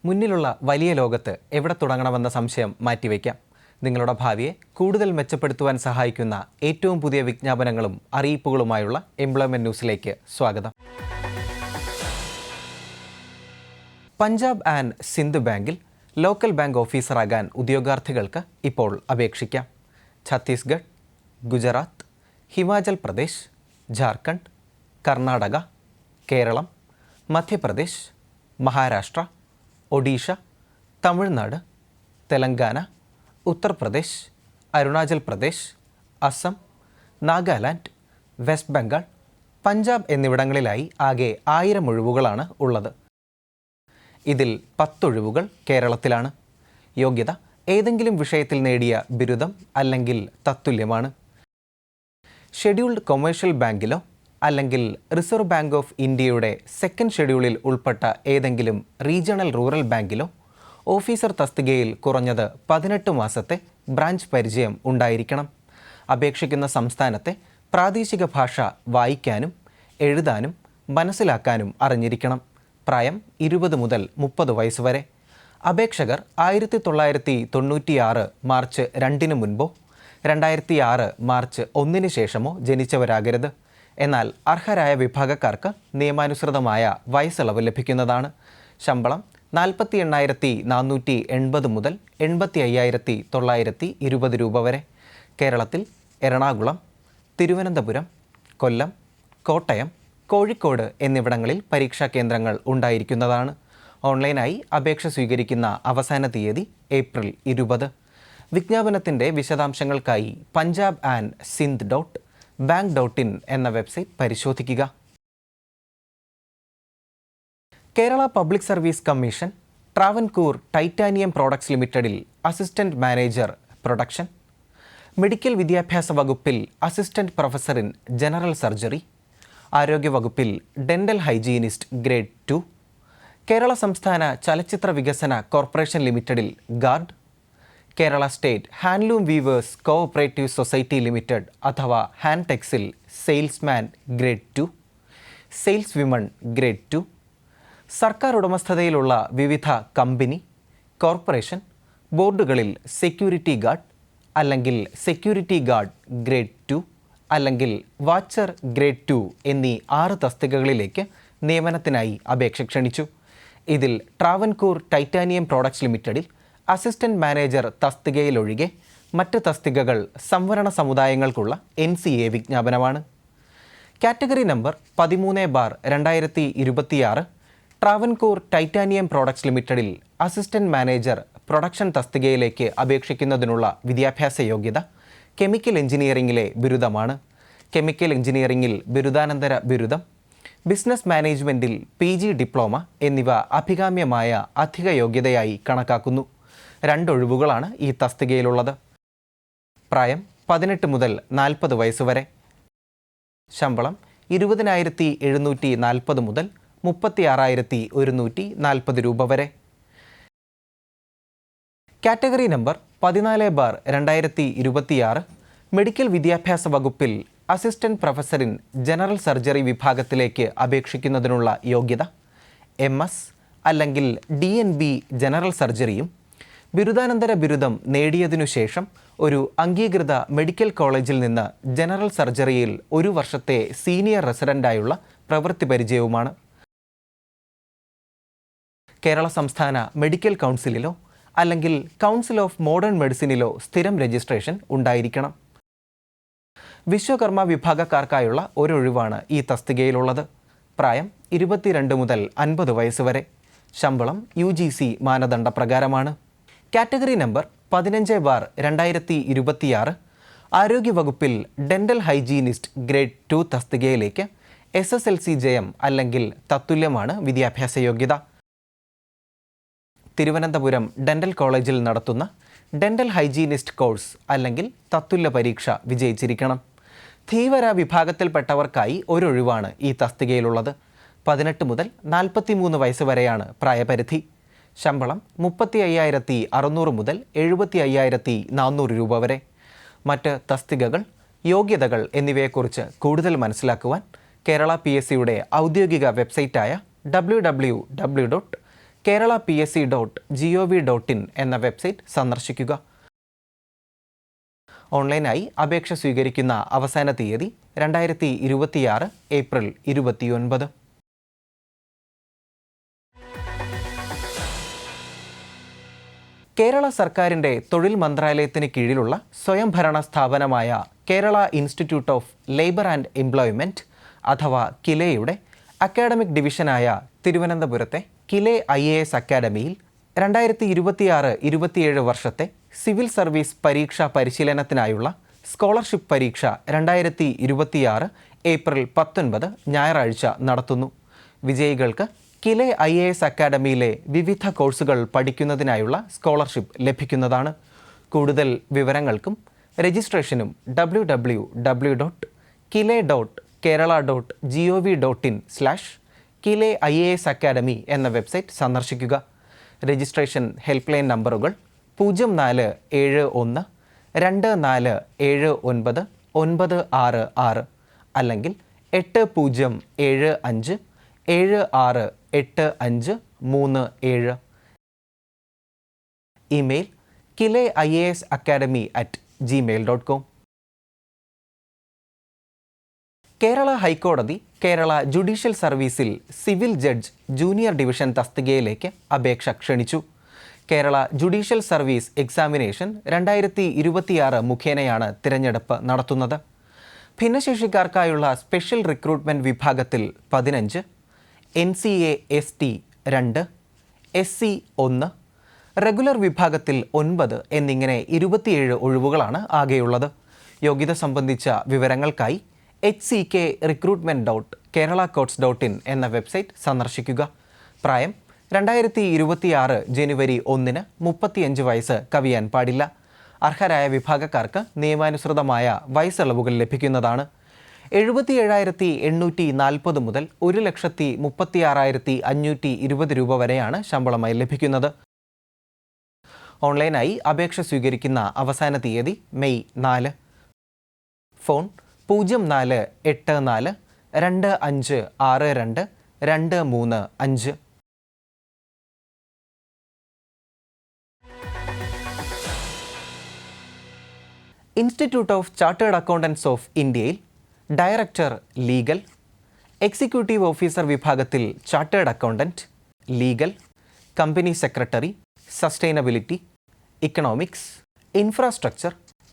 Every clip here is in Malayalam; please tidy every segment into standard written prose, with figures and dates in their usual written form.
മുന്നിലുള്ള വലിയ ലോകത്ത് എവിടെ തുടങ്ങണമെന്ന സംശയം മാറ്റിവെക്കാം. നിങ്ങളുടെ ഭാവിയെ കൂടുതൽ മെച്ചപ്പെടുത്തുവാൻ സഹായിക്കുന്ന ഏറ്റവും പുതിയ വിജ്ഞാപനങ്ങളും അറിയിപ്പുകളുമായുള്ള എംപ്ലോയ്മെന്റ് ന്യൂസിലേക്ക് സ്വാഗതം. പഞ്ചാബ് ആൻഡ് സിന്ധ് ബാങ്കിൽ ലോക്കൽ ബാങ്ക് ഓഫീസറാകാൻ ഉദ്യോഗാർത്ഥികൾക്ക് ഇപ്പോൾ അപേക്ഷിക്കാം. ഛത്തീസ്ഗഡ്, ഗുജറാത്ത്, ഹിമാചൽ പ്രദേശ്, ജാർഖണ്ഡ്, കർണാടക, കേരളം, മധ്യപ്രദേശ്, മഹാരാഷ്ട്ര, ഒഡീഷ, തമിഴ്നാട്, തെലങ്കാന, ഉത്തർപ്രദേശ്, അരുണാചൽ പ്രദേശ്, അസം, നാഗാലാൻഡ്, വെസ്റ്റ് ബംഗാൾ, പഞ്ചാബ് എന്നിവിടങ്ങളിലായി ആകെ 1000 ഒഴിവുകളാണ് ഉള്ളത്. ഇതിൽ 10 ഒഴിവുകൾ കേരളത്തിലാണ്. യോഗ്യത ഏതെങ്കിലും വിഷയത്തിൽ നേടിയ ബിരുദം അല്ലെങ്കിൽ തത്തുല്യമാണ്. ഷെഡ്യൂൾഡ് കൊമേഴ്ഷ്യൽ ബാങ്കിലോ അല്ലെങ്കിൽ റിസർവ് ബാങ്ക് ഓഫ് ഇന്ത്യയുടെ സെക്കൻഡ് ഷെഡ്യൂളിൽ ഉൾപ്പെട്ട ഏതെങ്കിലും റീജിയണൽ റൂറൽ ബാങ്കിലോ ഓഫീസർ തസ്തികയിൽ കുറഞ്ഞത് 18 മാസത്തെ ബ്രാഞ്ച് പരിചയം ഉണ്ടായിരിക്കണം. അപേക്ഷിക്കുന്ന സംസ്ഥാനത്തെ പ്രാദേശിക ഭാഷ വായിക്കാനും എഴുതാനും മനസ്സിലാക്കാനും അറിഞ്ഞിരിക്കണം. പ്രായം 20 മുതൽ 30 വയസ്സ് വരെ. അപേക്ഷകർ 1996 മാർച്ച് 2 മുൻപോ 2006 മാർച്ച് 1 ശേഷമോ ജനിച്ചവരാകരുത്. എന്നാൽ അർഹരായ വിഭാഗക്കാർക്ക് നിയമാനുസൃതമായ വയസ്സിളവ് ലഭിക്കുന്നതാണ്. ശമ്പളം 48,480 മുതൽ 85,920 രൂപ വരെ. കേരളത്തിൽ എറണാകുളം, തിരുവനന്തപുരം, കൊല്ലം, കോട്ടയം, കോഴിക്കോട് എന്നിവിടങ്ങളിൽ പരീക്ഷാ കേന്ദ്രങ്ങൾ ഉണ്ടായിരിക്കുന്നതാണ്. ഓൺലൈനായി അപേക്ഷ സ്വീകരിക്കുന്ന അവസാന തീയതി ഏപ്രിൽ 20. വിജ്ഞാപനത്തിൻ്റെ വിശദാംശങ്ങൾക്കായി പഞ്ചാബ് ആൻഡ് സിന്ധ് .bank.in എന്ന വെബ്സൈറ്റ് പരിശോധിക്കുക. Kerala public service commission Travancore titanium products ലിമിറ്റഡിൽ അസിസ്റ്റന്റ് മാനേജർ പ്രൊഡക്ഷൻ, മെഡിക്കൽ വിദ്യാഭ്യാസ വകുപ്പിൽ assistant professor in general surgery, ആരോഗ്യവകുപ്പിൽ ഡെന്റൽ ഹൈജീനിസ്റ്റ് ഗ്രേഡ് 2, കേരള സംസ്ഥാന ചലച്ചിത്ര വികസന കോർപ്പറേഷൻ ലിമിറ്റഡിൽ guard, Kerala state handloom weavers cooperative society limited അഥവാ ഹാൻടെക്സിൽ salesman grade 2, sales women grade 2, സർക്കാർ ഉടമസ്ഥതയിലുള്ള വിവിധ കമ്പനി, കോർപ്പറേഷൻ, ബോർഡുകളിൽ സെക്യൂരിറ്റി ഗാർഡ് അല്ലെങ്കിൽ സെക്യൂരിറ്റി ഗാർഡ് ഗ്രേഡ് 2 അല്ലെങ്കിൽ വാച്ചർ ഗ്രേഡ് 2 എന്നീ 6 തസ്തികകളിലേക്ക് നിയമനത്തിനായി അപേക്ഷ ക്ഷണിച്ചു. ഇതിൽ ട്രാവൻകൂർ ടൈറ്റാനിയം പ്രോഡക്ട്സ് ലിമിറ്റഡിൽ അസിസ്റ്റന്റ് മാനേജർ തസ്തികയിലൊഴികെ മറ്റ് തസ്തികകൾ സംവരണ സമുദായങ്ങൾക്കുള്ള NCA വിജ്ഞാപനമാണ്. Category number 13/2026 Travancore titanium products ലിമിറ്റഡിൽ അസിസ്റ്റന്റ് മാനേജർ പ്രൊഡക്ഷൻ തസ്തികയിലേക്ക് അപേക്ഷിക്കുന്നതിനുള്ള വിദ്യാഭ്യാസ യോഗ്യത കെമിക്കൽ എഞ്ചിനീയറിംഗിലെ ബിരുദമാണ്. കെമിക്കൽ എഞ്ചിനീയറിംഗിൽ ബിരുദാനന്തര ബിരുദം, ബിസിനസ് മാനേജ്മെൻറ്റിൽ PG ഡിപ്ലോമ എന്നിവ അഭികാമ്യമായ അധിക യോഗ്യതയായി കണക്കാക്കുന്നു. 2 ഒഴിവുകളാണ് ഈ തസ്തികയിലുള്ളത്. പ്രായം 18 മുതൽ 40 വയസ്സ് വരെ. ശമ്പളം 20,740 മുതൽ 36,140 രൂപ വരെ. കാറ്റഗറി നമ്പർ 14/2026 മെഡിക്കൽ വിദ്യാഭ്യാസ വകുപ്പിൽ assistant professor in general surgery വിഭാഗത്തിലേക്ക് അപേക്ഷിക്കുന്നതിനുള്ള യോഗ്യത MS അല്ലെങ്കിൽ DNB ജനറൽ സർജറിയും ബിരുദാനന്തര ബിരുദം നേടിയതിനു ശേഷം ഒരു അംഗീകൃത മെഡിക്കൽ കോളേജിൽ നിന്ന് ജനറൽ സർജറിയിൽ 1 വർഷത്തെ സീനിയർ റെസിഡൻ്റായുള്ള പ്രവൃത്തി പരിചയവുമാണ്. കേരള സംസ്ഥാന മെഡിക്കൽ കൗൺസിലിലോ അല്ലെങ്കിൽ കൗൺസിൽ ഓഫ് മോഡേൺ മെഡിസിനിലോ സ്ഥിരം രജിസ്ട്രേഷൻ ഉണ്ടായിരിക്കണം. വിശ്വകർമ്മ വിഭാഗക്കാർക്കായുള്ള ഒരൊഴിവാണ് ഈ തസ്തികയിലുള്ളത്. പ്രായം 22 മുതൽ 50 വയസ്സ് വരെ. ശമ്പളം UGC മാനദണ്ഡ പ്രകാരമാണ്. കാറ്റഗറി നമ്പർ 15/2026 ആരോഗ്യവകുപ്പിൽ ഡെന്റൽ ഹൈജീനിസ്റ്റ് ഗ്രേഡ് 2 തസ്തികയിലേക്ക് SSLC ജയം അല്ലെങ്കിൽ തത്തുല്യമാണ് വിദ്യാഭ്യാസ യോഗ്യത. തിരുവനന്തപുരം ഡെന്റൽ കോളേജിൽ നടത്തുന്ന ഡെന്റൽ ഹൈജീനിസ്റ്റ് കോഴ്സ് അല്ലെങ്കിൽ തത്തുല്യ പരീക്ഷ വിജയിച്ചിരിക്കണം. ധീവര വിഭാഗത്തിൽപ്പെട്ടവർക്കായി ഒരൊഴിവാണ് ഈ തസ്തികയിലുള്ളത്. 18 മുതൽ 43 വയസ്സ് വരെയാണ് പ്രായപരിധി. ശമ്പളം 35,600 മുതൽ 75,400 രൂപ വരെ. മറ്റ് തസ്തികകൾ, യോഗ്യതകൾ എന്നിവയെക്കുറിച്ച് കൂടുതൽ മനസ്സിലാക്കുവാൻ കേരള PSCയുടെ ഔദ്യോഗിക വെബ്സൈറ്റായ www kerala.psc.gov.in എന്ന വെബ്സൈറ്റ് സന്ദർശിക്കുക. ഓൺലൈനായി അപേക്ഷ സ്വീകരിക്കുന്ന അവസാന തീയതി 2026 ഏപ്രിൽ 29. കേരള സർക്കാരിൻ്റെ തൊഴിൽ മന്ത്രാലയത്തിന് കീഴിലുള്ള സ്വയംഭരണ സ്ഥാപനമായ Kerala institute of labour and employment അഥവാ കിലെയുടെ അക്കാഡമിക് ഡിവിഷനായ തിരുവനന്തപുരത്തെ കിലെ IAS അക്കാഡമിയിൽ 2026-27 വർഷത്തെ സിവിൽ സർവീസ് പരീക്ഷാ പരിശീലനത്തിനായുള്ള സ്കോളർഷിപ്പ് പരീക്ഷ 2026 ഏപ്രിൽ 19 ഞായറാഴ്ച നടത്തുന്നു. വിജയികൾക്ക് കിലെ IAS അക്കാഡമിയിലെ വിവിധ കോഴ്സുകൾ പഠിക്കുന്നതിനായുള്ള സ്കോളർഷിപ്പ് ലഭിക്കുന്നതാണ്. കൂടുതൽ വിവരങ്ങൾക്കും രജിസ്ട്രേഷനും www.kile.kerala.gov.in/Kile IAS എന്ന വെബ്സൈറ്റ് സന്ദർശിക്കുക. രജിസ്ട്രേഷൻ ഹെൽപ്പ് ലൈൻ നമ്പറുകൾ 0471 2479 966 അല്ലെങ്കിൽ 8075 768537. Email kile.iasacademy@gmail.com. കേരള ഹൈക്കോടതി കേരള ജുഡീഷ്യൽ സർവീസിൽ സിവിൽ ജഡ്ജ് ജൂനിയർ ഡിവിഷൻ തസ്തികയിലേക്ക് അപേക്ഷ ക്ഷണിച്ചു. കേരള ജുഡീഷ്യൽ സർവീസ് എക്സാമിനേഷൻ 2026 മുഖേനയാണ് തിരഞ്ഞെടുപ്പ് നടത്തുന്നത്. ഭിന്നശേഷിക്കാർക്കായുള്ള സ്പെഷ്യൽ റിക്രൂട്ട്മെൻറ്റ് വിഭാഗത്തിൽ 15, NCA ST 2, SC 1, റെഗുലർ വിഭാഗത്തിൽ 9 എന്നിങ്ങനെ 27 ഒഴിവുകളാണ് ആകെയുള്ളത്. യോഗ്യത സംബന്ധിച്ച വിവരങ്ങൾക്കായി hckrecruitment.keralacourts.in എന്ന വെബ്സൈറ്റ് സന്ദർശിക്കുക. പ്രായം 2026 ജനുവരി 1 35 വയസ്സ് കവിയാൻ പാടില്ല. അർഹരായ വിഭാഗക്കാർക്ക് നിയമാനുസൃതമായ വയസ്സിളവുകൾ ലഭിക്കുന്നതാണ്. 77,840 മുതൽ 1,36,520 രൂപ വരെയാണ് ശമ്പളമായി ലഭിക്കുന്നത്. ഓൺലൈനായി അപേക്ഷ സ്വീകരിക്കുന്ന അവസാന തീയതി May 4. Phone 0484 2562 235. Institute of chartered accountants of ഇന്ത്യയിൽ ഡയറക്ടർ ലീഗൽ, എക്സിക്യൂട്ടീവ് ഓഫീസർ വിഭാഗത്തിൽ chartered accountant, legal, company secretary, sustainability, economics, infrastructure,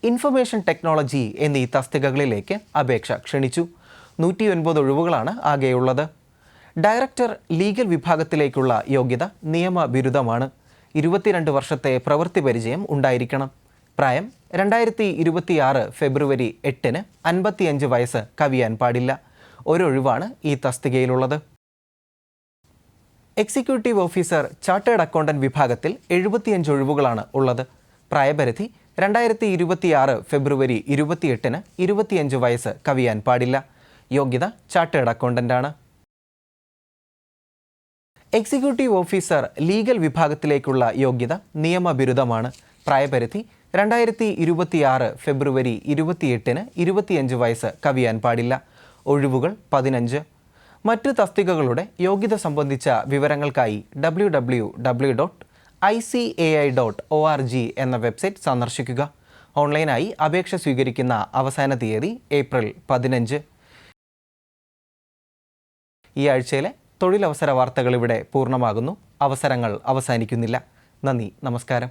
information technology എന്നീ തസ്തികകളിലേക്ക് അപേക്ഷ ക്ഷണിച്ചു. 109 ഒഴിവുകളാണ് ആകെയുള്ളത്. ഡയറക്ടർ ലീഗൽ വിഭാഗത്തിലേക്കുള്ള യോഗ്യത നിയമ ബിരുദമാണ്. 22 വർഷത്തെ പ്രവൃത്തി പരിചയം ഉണ്ടായിരിക്കണം. പ്രായം 2026 ഫെബ്രുവരി 8 55 വയസ്സ് കവിയാൻ പാടില്ല. ഒരൊഴിവാണ് ഈ തസ്തികയിലുള്ളത്. എക്സിക്യൂട്ടീവ് ഓഫീസർ ചാർട്ടേഡ് അക്കൗണ്ടന്റ് വിഭാഗത്തിൽ 75 ഒഴിവുകളാണ് ഉള്ളത്. പ്രായപരിധി 2026 ഫെബ്രുവരി 28 25 വയസ്സ് കവിയാൻ പാടില്ല. യോഗ്യത ചാർട്ടേഡ് അക്കൗണ്ടന്റാണ്. എക്സിക്യൂട്ടീവ് ഓഫീസർ ലീഗൽ വിഭാഗത്തിലേക്കുള്ള യോഗ്യത നിയമ ബിരുദമാണ്. പ്രായപരിധി 2026 ഫെബ്രുവരി 28 25 വയസ്സ് കവിയാൻ പാടില്ല. ഒഴിവുകൾ 15. മറ്റ് തസ്തികകളുടെ യോഗ്യത സംബന്ധിച്ച വിവരങ്ങൾക്കായി www.icai.org എന്ന വെബ്സൈറ്റ് സന്ദർശിക്കുക. ഓൺലൈനായി അപേക്ഷ സ്വീകരിക്കുന്ന അവസാന തീയതി ഏപ്രിൽ 15. ഈ ആഴ്ചയിലെ തൊഴിലവസര വാർത്തകൾ ഇവിടെ പൂർണ്ണമാകുന്നു. അവസരങ്ങൾ അവസാനിക്കുന്നില്ല. നന്ദി, നമസ്കാരം.